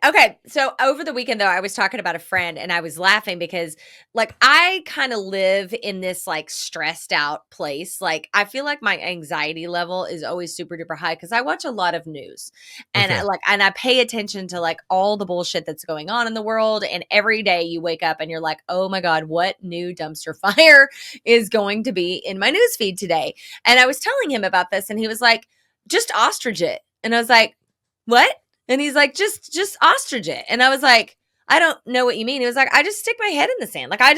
Okay, so over the weekend, though, I was talking about a friend and I was laughing because, like, I kind of live in this, like, stressed out place. Like, I feel like my anxiety level is always super duper high because I watch a lot of news and Okay. and I pay attention to, like, all the bullshit that's going on in the world. And every day you wake up and you're like, oh my God, what new dumpster fire is going to be in my news feed today? And I was telling him about this and he was like, just ostrich it. And I was like, what? And he's like, just ostrich it. And I was like, I don't know what you mean. He was like, I just stick my head in the sand. Like, I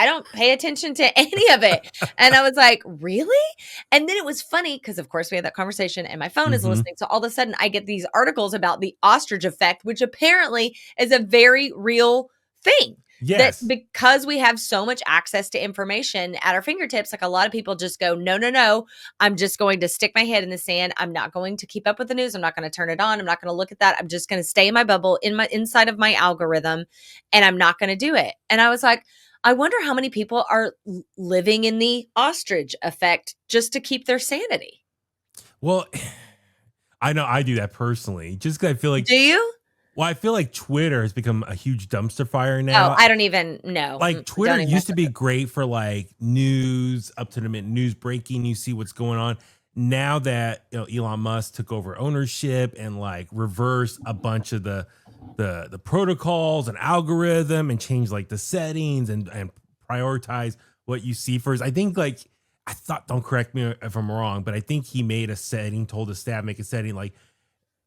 don't pay attention to any of it. And I was like, really? And then it was funny because, of course, we had that conversation and my phone is Hmm. listening. So all of a sudden, I get these articles about the ostrich effect, which apparently is a very real thing. That Yes. because we have so much access to information at our fingertips, like a lot of people just go, no, no, no, I'm just going to stick my head in the sand. I'm not going to keep up with the news. I'm not going to turn it on. I'm not going to look at that. I'm just going to stay in my bubble, in my inside of my algorithm, and I'm not going to do it. And I was like, I wonder how many people are living in the ostrich effect just to keep their sanity. Well, I know I do that personally, just because I feel like, Do you? well, I feel like Twitter has become a huge dumpster fire Oh, now. I don't even know. Like Twitter Don't even mess used to with be it. great for like news, up to the minute news breaking. You see what's going on. Now that Elon Musk took over ownership and like reversed a bunch of the protocols and algorithm and changed like the settings and prioritize what you see first. I think like I thought, don't correct me if I'm wrong, but I think he made a setting, told the staff make a setting like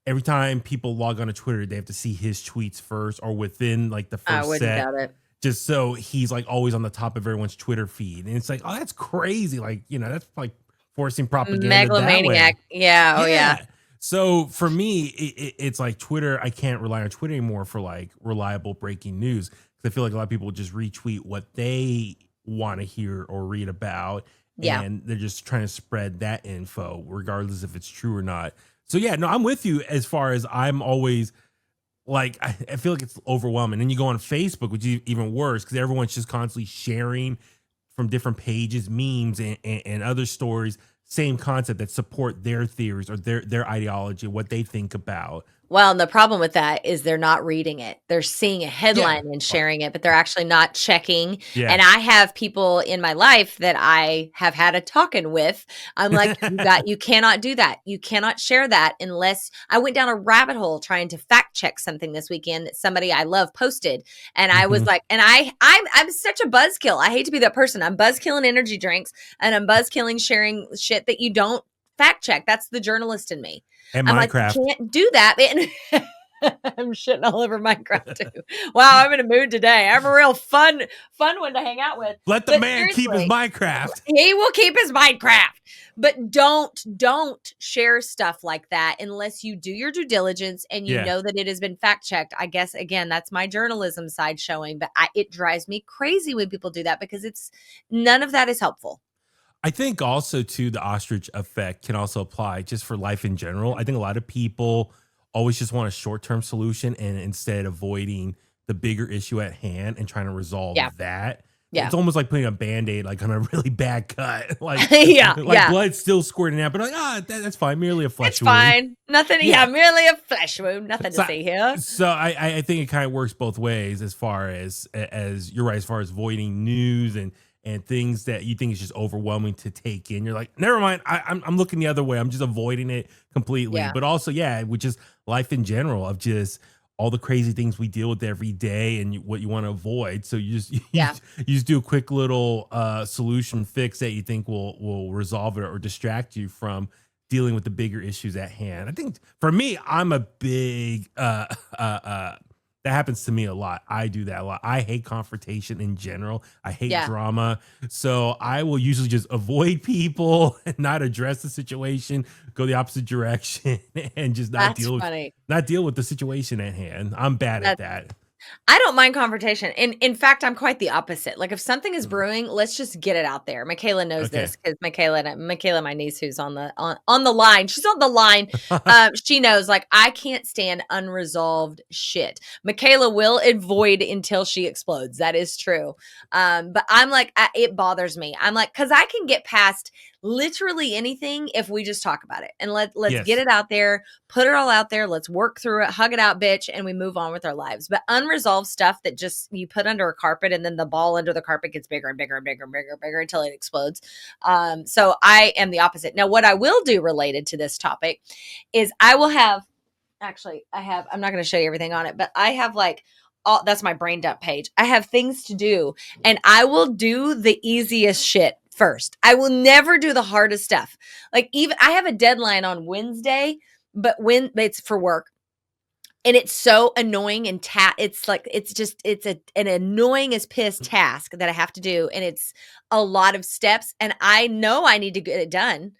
every time people log on to Twitter, they have to see his tweets first or within like the I first wouldn't set, doubt it. just so he's like always on the top of everyone's Twitter feed. And it's like, oh, that's crazy. Like, that's like forcing propaganda that Megalomaniac. way. Yeah. Oh, yeah. Yeah. So for me, it's like Twitter. I can't rely on Twitter anymore for like reliable breaking news because I feel like a lot of people just retweet what they want to hear or read about, Yeah. and they're just trying to spread that info, regardless if it's true or not. So yeah, no, I'm with you as far as I'm always like I feel like it's overwhelming. And you go on Facebook, which is even worse because everyone's just constantly sharing from different pages, memes and other stories, same concept that support their theories or their ideology, what they think about. Well, and the problem with that is they're not reading it. They're seeing a Yeah. headline and sharing it, but they're actually not checking. Yeah. And I have people in my life that I have had a talking with. I'm like, you cannot do that. You cannot share that unless I went down a rabbit hole trying to fact check something this weekend that somebody I love posted. And I was Hmm. like, and I'm such a buzzkill. I hate to be that person. I'm buzzkilling energy drinks and I'm buzzkilling sharing shit that you don't fact check. That's the journalist in me. And I'm like, you Minecraft. can't do that. And I'm shitting all over Minecraft too. Wow, I'm in a mood today. I'm a real fun one to hang out with. Let the But man keep his seriously, Minecraft. he will keep his Minecraft. But don't share stuff like that unless you do your due diligence and you Yeah. know that it has been fact checked. I guess again, that's my journalism side showing, but it drives me crazy when people do that because it's none of that is helpful. I think also too the ostrich effect can also apply just for life in general. I think a lot of people always just want a short-term solution and instead avoiding the bigger issue at hand and trying to Yeah. resolve that. Yeah. It's almost like putting a band-aid like on a really bad cut. Like Yeah. like Yeah. blood's still squirting out, but like, that's fine, merely a It's flesh wound. fine. Nothing. Yeah, Yeah. merely a flesh wound. Nothing to So see here. so I think it kind of works both ways as far as you're right, as far as avoiding news and things that you think is just overwhelming to take in. You're like, never mind. I'm looking the other way. I'm just avoiding it completely. Yeah. But also, yeah, which is life in general of just all the crazy things we deal with every day and what you want to avoid. So you just Yeah. you just do a quick little solution fix that you think will resolve it or distract you from dealing with the bigger issues at hand. I think for me, I'm a big that happens to me a lot. I do that a lot. I hate confrontation in general. I hate Yeah. drama. So I will usually just avoid people and not address the situation, go the opposite direction and just That's funny. not deal with the situation at hand. I'm bad at That that. I don't mind confrontation. In fact, I'm quite the opposite. Like if something is Mhm. brewing, let's just get it out there. Michaela knows Okay. this because Michaela, my niece who's on the line. She's on the line. She knows like I can't stand unresolved shit. Michaela will avoid until she explodes. That is true. But I'm like, it bothers me. I'm like, because I can get past literally anything if we just talk about it and let's get Yes. it out there, put it all out there, let's work through it, hug it out, bitch, and we move on with our lives. But unresolved stuff that just you put under a carpet and then the ball under the carpet gets bigger and bigger and bigger and bigger and bigger until it explodes. So I am the opposite. Now, what I will do related to this topic is I will have actually I'm not going to show you everything on it, but I have like that's my brain dump page. I have things to do and I will do the easiest shit first. I will never do the hardest stuff. Like even I have a deadline on Wednesday, but when it's for work and it's so annoying and it's like an annoying as piss task that I have to do and it's a lot of steps and I know I need to get it done.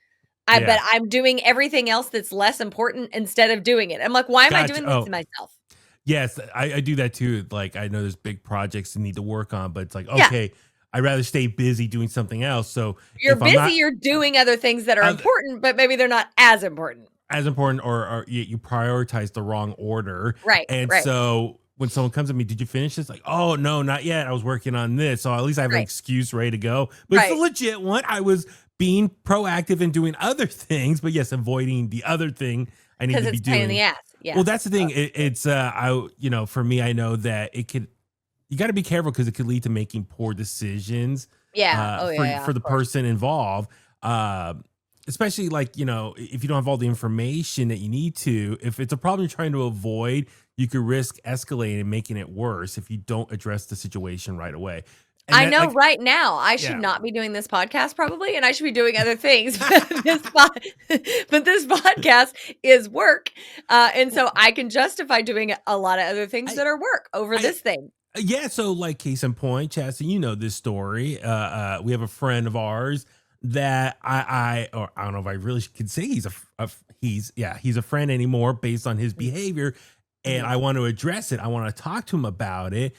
But I'm doing everything else that's less important instead of doing it. I'm like, why am I doing this to myself? Yes, I do that too. Like I know there's big projects I need to work on, but it's like, okay, I'd rather stay busy doing something else. So you're busy, you're doing other things that are important, but maybe they're not as important. Or you prioritize the wrong order. Right. And right. so when someone comes to me, did you finish this? Like, oh no, not yet. I was working on this. So at least I have an excuse ready to go. But it's a legit one. I was being proactive and doing other things, but yes, avoiding the other thing I need to be doing. Because it's pain in the ass. Yeah. Well, that's the thing. For me, I know that you got to be careful because it could lead to making poor decisions. Yeah. For the person involved. Especially like, if you don't have all the information that you need to, if it's a problem you're trying to avoid, you could risk escalating and making it worse if you don't address the situation right away. And I know right now I should not be doing this podcast probably, and I should be doing other things. But this podcast is work. And so I can justify doing a lot of other things that are work over this thing. Yeah. So like case in point, Chasta, you know this story. We have a friend of ours that I don't know if I really could say he's a friend anymore based on his behavior. And I want to address it. I want to talk to him about it.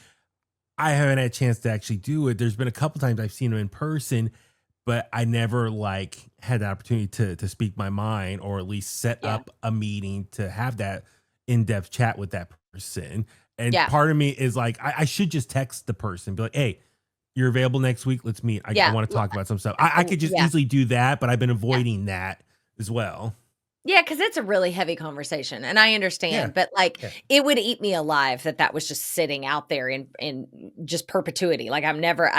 I haven't had a chance to actually do it. There's been a couple times I've seen him in person, but I never had the opportunity to speak my mind or at least set up a meeting to have that in-depth chat with that person. And part of me is like, I should just text the person, be like, hey, you're available next week. Let's meet. I want to talk about some stuff. I could just easily do that, but I've been avoiding that as well. Yeah, because it's a really heavy conversation, and I understand, but it would eat me alive that was just sitting out there in just perpetuity. Like I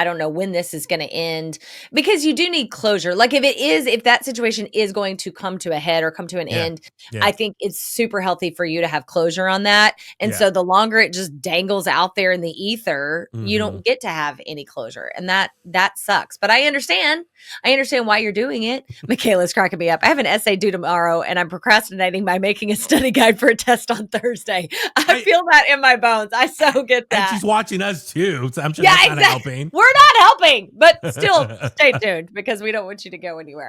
don't know when this is going to end, because you do need closure. Like if that situation is going to come to a head or come to an end, I think it's super healthy for you to have closure on that. And so the longer it just dangles out there in the ether, you don't get to have any closure, and that sucks. But I understand why you're doing it. Michaela's cracking me up. I have an essay due tomorrow, and I'm procrastinating by making a study guide for a test on Thursday. I feel that in my bones. I so get that. And she's watching us too, so I'm sure that's not helping. We're not helping, but still stay tuned because we don't want you to go anywhere.